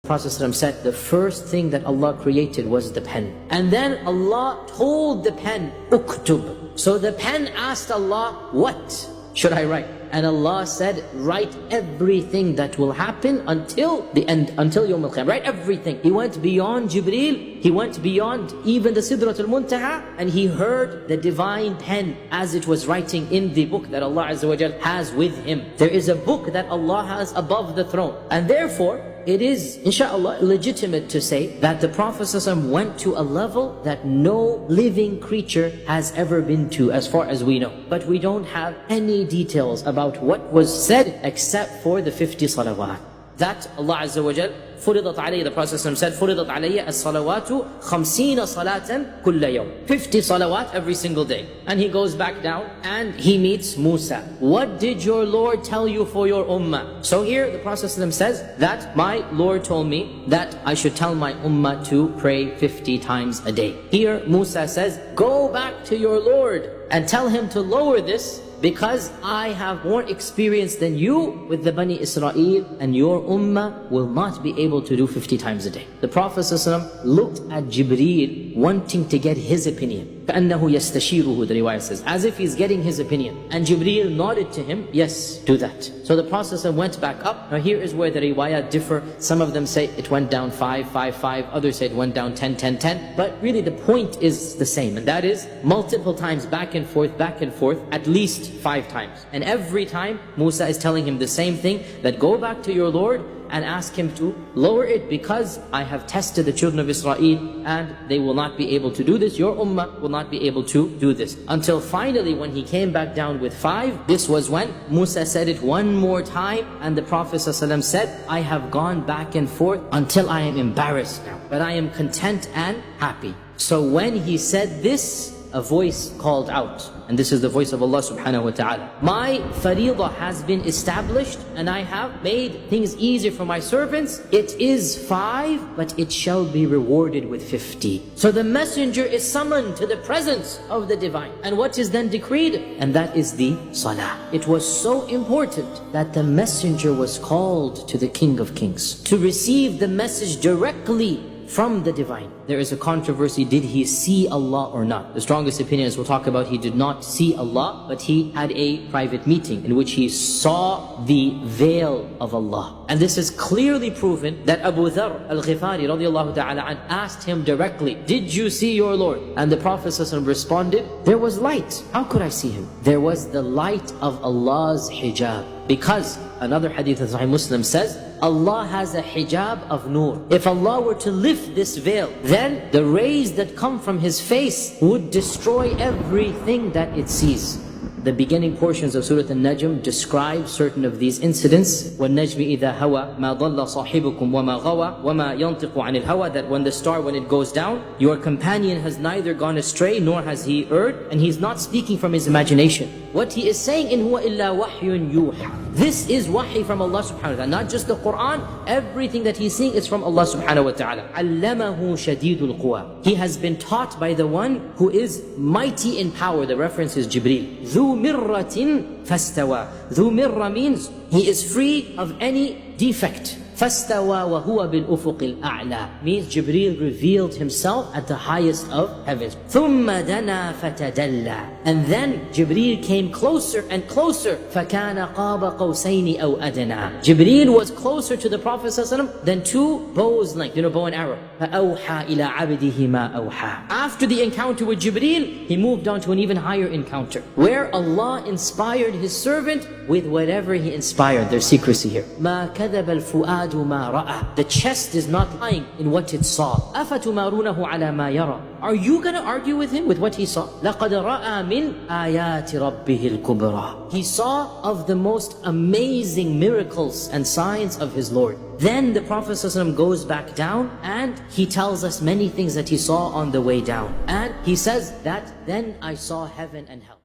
Prophet ﷺ said the first thing that Allah created was the pen. And then Allah told the pen, Uktub. So the pen asked Allah, what should I write? And Allah said, write everything that will happen until the end, until Yawm al-Qiyamah. Write everything. He went beyond Jibreel, he went beyond even the Sidratul Muntaha, and he heard the divine pen as it was writing in the book that Allah Azza wa Jal has with him. There is a book that Allah has above the throne. And therefore, it is, inshallah, legitimate to say that the Prophet ﷺ went to a level that no living creature has ever been to, as far as we know. But we don't have any details about what was said except for the 50 salawat. That Allah Azza wa Jal, فُرِضَتْ عَلَيَّ, the Prophet ﷺ said, فُرِضَتْ عَلَيَّ الصَّلَوَاتُ 50 صَلَاةً كُلَّ يَوْمٍ. 50 salawat every single day. And he goes back down and he meets Musa. What did your Lord tell you for your ummah? So here the Prophet ﷺ says that my Lord told me that I should tell my ummah to pray 50 times a day. Here Musa says, go back to your Lord and tell him to lower this, because I have more experience than you with the Bani Israel, and your ummah will not be able to do 50 times a day. The Prophet ﷺ looked at Jibreel wanting to get his opinion. كَأَنَّهُ يَسْتَشِيرُهُ, the riwayah says, as if he's getting his opinion. And Jibreel nodded to him, yes, do that. So the Prophet ﷺ went back up. Now here is where the riwayah differ. Some of them say it went down 5, 5, 5. Others say it went down 10, 10, 10. But really the point is the same. And that is multiple times back and forth, at least 5 times. And every time Musa is telling him the same thing, that go back to your Lord and ask him to lower it, because I have tested the children of Israel and they will not be able to do this. Your ummah will not be able to do this. Until finally when he came back down with 5, this was when Musa said it one more time, and the Prophet ﷺ said, I have gone back and forth until I am embarrassed now, but I am content and happy. So when he said this, a voice called out, and this is the voice of Allah subhanahu wa ta'ala. My fariḍah has been established, and I have made things easier for my servants. It is 5, but it shall be rewarded with 50. So the messenger is summoned to the presence of the divine. And what is then decreed? And that is the salah. It was so important that the messenger was called to the King of Kings to receive the message directly from the divine. There is a controversy, did he see Allah or not? The strongest opinion is, we'll talk about, he did not see Allah, but he had a private meeting in which he saw the veil of Allah. And this is clearly proven that Abu Dharr al-Ghifari radiallahu ta'ala an asked him directly, did you see your Lord? And the Prophet ﷺ responded, there was light. How could I see him? There was the light of Allah's hijab. Because another hadith of Sahih Muslim says, Allah has a hijab of nur. If Allah were to lift this veil, then the rays that come from His face would destroy everything that it sees. The beginning portions of Surah An-Najm describe certain of these incidents. وَالنَّجْمِ إِذَا هَوَى مَا ضَلَّ صَاحِبُكُمْ وَمَا غَوَى وَمَا يَنْطِقُ عَنِ الْهَوَى. That when the star, when it goes down, your companion has neither gone astray nor has he erred, and he's not speaking from his imagination. What he is saying, in huwa illa wahyun yuha. This is wahy from Allah subhanahu wa ta'ala. Not just the Quran, everything that he's saying is from Allah subhanahu wa ta'ala. عَلَّمَهُ شَدِيدُ الْقُوَى. He has been taught by the one who is mighty in power. The reference is Jibreel. ذُو مِرَّةٍ فَاسْتَوَى. ذُو مِرَّة means he is free of any defect. فَاسْتَوَى وَهُوَ بِالْأُفُقِ الْأَعْلَى means Jibreel revealed himself at the highest of heavens. ثُمَّ دَنَا فَتَدَلَّى. And then Jibreel came closer and closer. فَكَانَ قَابَ قَوْسَيْنِ أَوْ أَدْنَى. Jibreel was closer to the Prophet ﷺ than 2 bows length, bow and arrow. فَأَوْحَى إِلَىٰ عَبْدِهِ مَا أَوْحَى. After the encounter with Jibreel, he moved on to an even higher encounter, where Allah inspired His servant with whatever He inspired. There's secrecy here. مَا كَذَبَ الْفُؤَادُ مَا رَأَى. The chest is not lying in what it saw. أَفَتُمَارُونَهُ عَلَى مَا يَرَى. Are you going to argue with him with what he saw? لَقَدْ رَأَى مِنْ آيَاتِ رَبِّهِ الْكُبْرَى. He saw of the most amazing miracles and signs of his Lord. Then the Prophet ﷺ goes back down and he tells us many things that he saw on the way down. And he says that then I saw heaven and hell.